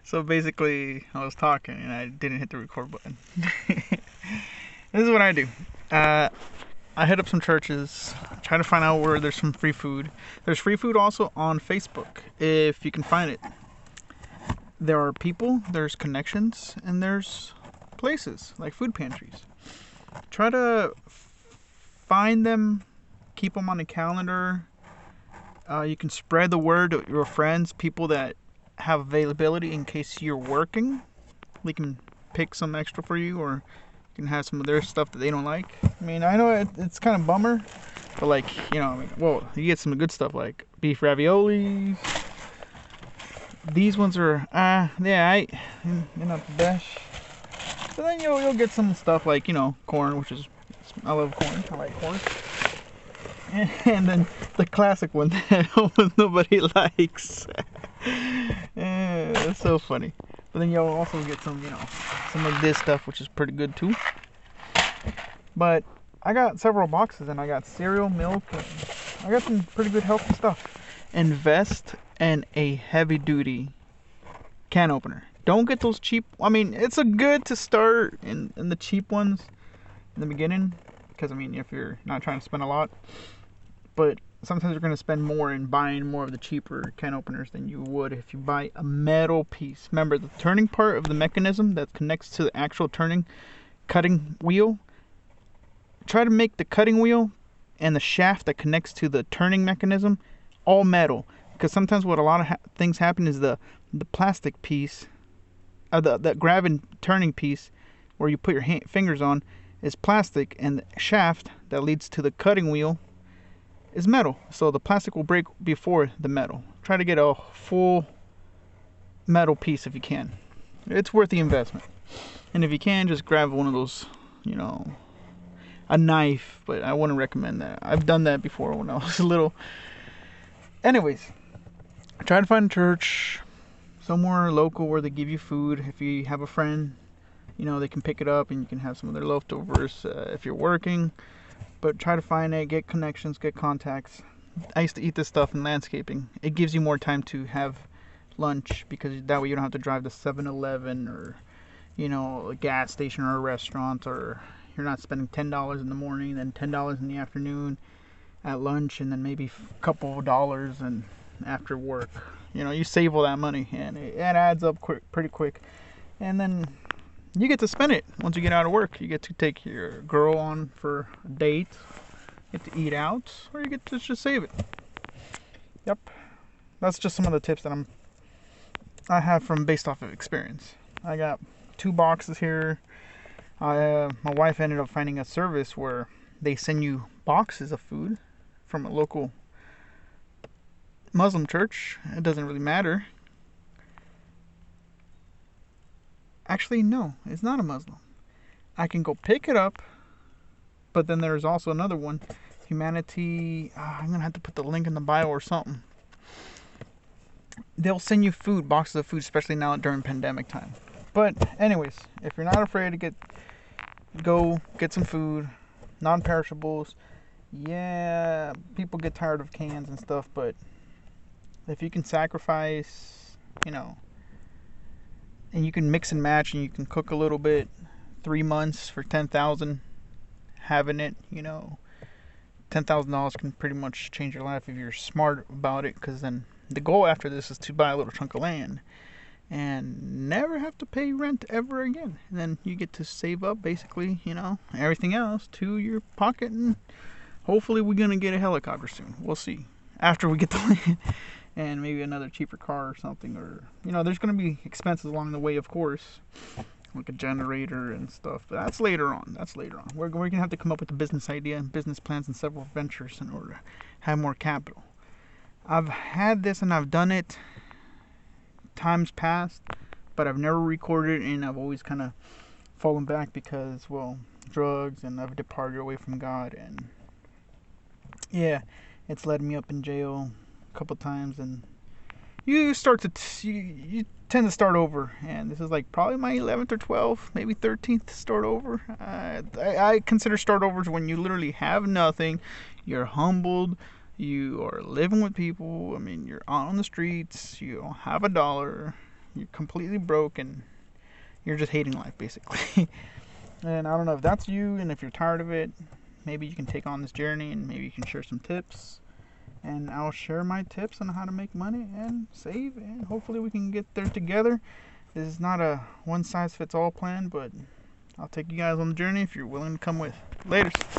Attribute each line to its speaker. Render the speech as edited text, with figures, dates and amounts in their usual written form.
Speaker 1: So basically, I was talking and I didn't hit the record button. This is what I do. Uh, I hit up some churches, try to find out where there's some free food. There's free food also on Facebook if you can find it. There are people, there's connections, and there's places like food pantries. Try to find them, keep them on the calendar. You can spread the word to your friends, people that have availability in case you're working. They can pick some extra for you, or you can have some of their stuff that they don't like. I mean, I know it's kind of bummer, but like, I mean, well, you get some good stuff like beef raviolis. These ones are, they're not the best. But then you'll get some stuff like, corn, which is, I love corn. I like corn. And then the classic one that almost nobody likes. It's so funny. But then you'll also get some of this stuff, which is pretty good too. But I got several boxes, and I got cereal, milk, and I got some pretty good healthy stuff. Invest in a heavy duty can opener. Don't get those cheap. I mean, it's a good to start in the cheap ones in the beginning, because I mean, if you're not trying to spend a lot, but sometimes you're going to spend more in buying more of the cheaper can openers than you would if you buy a metal piece. Remember, the turning part of the mechanism that connects to the actual cutting wheel, try to make the cutting wheel and the shaft that connects to the turning mechanism all metal, because sometimes what a lot of things happen is the plastic piece, the grab and turning piece where you put your fingers on is plastic, and the shaft that leads to the cutting wheel is metal. So the plastic will break before the metal. Try to get a full metal piece if you can. It's worth the investment. And if you can, just grab one of those, a knife, but I wouldn't recommend that. I've done that before when I was little. Anyways, try to find a church somewhere local where they give you food. If you have a friend, they can pick it up and you can have some of their leftovers if you're working. But try to find it, get connections, get contacts. I used to eat this stuff in landscaping. It gives you more time to have lunch, because that way you don't have to drive to 7-Eleven or, a gas station or a restaurant, or you're not spending $10 in the morning, then $10 in the afternoon at lunch, and then maybe a couple of dollars and after work. You save all that money, and it adds up pretty quick. And then you get to spend it once you get out of work. You get to take your girl on for a date, get to eat out, or you get to just save it. Yep, that's just some of the tips that I have from based off of experience. I got 2 boxes here. My wife ended up finding a service where they send you boxes of food from a local Muslim church. It doesn't really matter. Actually, no, it's not a Muslim. I can go pick it up, but then there's also another one, Humanity. I'm gonna have to put the link in the bio or something. They'll send you boxes of food, especially now during pandemic time. But anyways, if you're not afraid to go get some food, non-perishables. Yeah, people get tired of cans and stuff, but if you can sacrifice, and you can mix and match, and you can cook a little bit, 3 months for 10,000, having it, $10,000 can pretty much change your life if you're smart about it, because then the goal after this is to buy a little chunk of land and never have to pay rent ever again. And then you get to save up basically, everything else to your pocket, and hopefully we're going to get a helicopter soon. We'll see. After we get the land. And maybe another cheaper car or something, or there's going to be expenses along the way, of course, like a generator and stuff, but that's later on. We're going to have to come up with a business idea and business plans and several ventures in order to have more capital. I've had this and I've done it times past, but I've never recorded, and I've always kind of fallen back because, well, drugs, and I've departed away from God, and yeah, it's led me up in jail couple times, and you you tend to start over, and this is like probably my 11th or 12th, maybe 13th start over. I consider start overs when you literally have nothing, you're humbled, you are living with people. I mean, you're out on the streets, you don't have a dollar, you're completely broke, and you're just hating life, basically. And I don't know if that's you, and if you're tired of it, maybe you can take on this journey, and maybe you can share some tips. And I'll share my tips on how to make money and save, and hopefully we can get there together. This is not a one size fits all plan, but I'll take you guys on the journey if you're willing to come with. Laters.